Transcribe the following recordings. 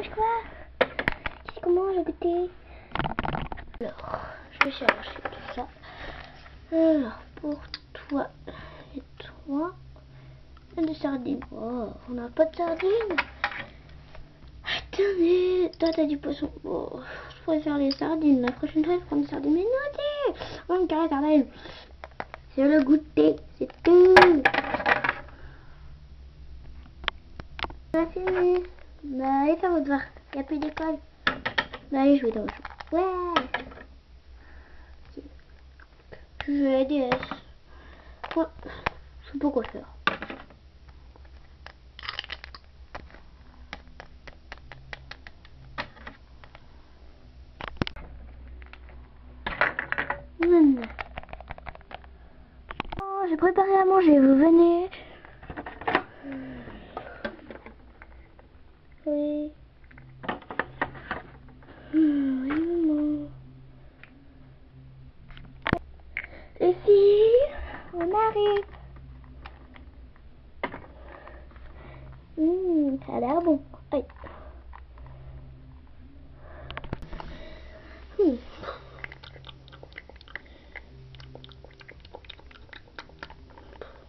mange quoi? Qu'est-ce qu'on mange à goûter? Alors, je vais chercher tout ça. Alors, pour toi et toi, des sardines. Oh, on n'a pas de sardines. Attendez, toi t'as du poisson. Oh, je préfère les sardines. La prochaine fois, je prends des sardines. Mais non, on me carré sardines. C'est le goûter, c'est tout. On a fini. Bah, allez faire votre devoir. Il n'y a plus d'école. Bah, allez jouer dans le jeu. Ouais. Je vais aider S. Ouais. Je sais pas quoi faire. Oh, j'ai préparé à manger, vous venez? Oui. Oui, maman. Les filles, on arrive. Ça a l'air bon. Aïe.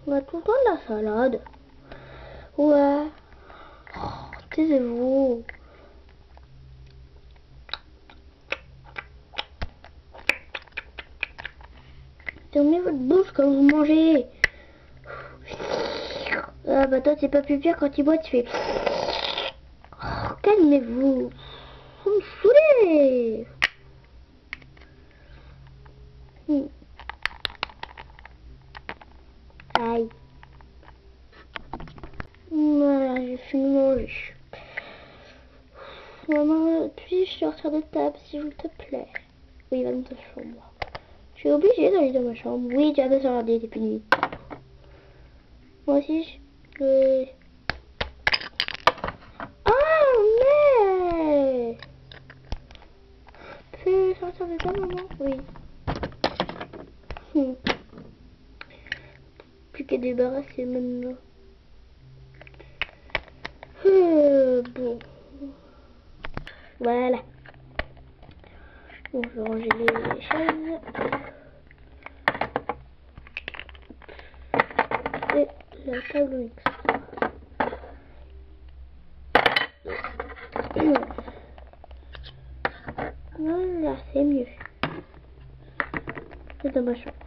On a tout le temps de la salade. Ouais. Oh, taisez-vous. Fermez votre bouche quand vous mangez. Ah bah toi c'est pas plus pire quand tu bois, tu fais... Oh, calmez-vous. Vous me saoulez. Aïe. Voilà, j'ai fini de manger. Maman, puis-je sortir de table s'il te plaît? Oui, va dans ta chambre. Je suis obligée d'aller dans ma chambre. Oui, tu as besoin de regarder depuis nuit. Moi aussi, je... Oh, mais... Peux sortir de table, maman? Oui. Plus qu'à débarrasser maintenant. Bon. Voilà. Bon, je vais ranger les chaises. Et la table mixte. Voilà, c'est mieux. C'est dans ma chambre.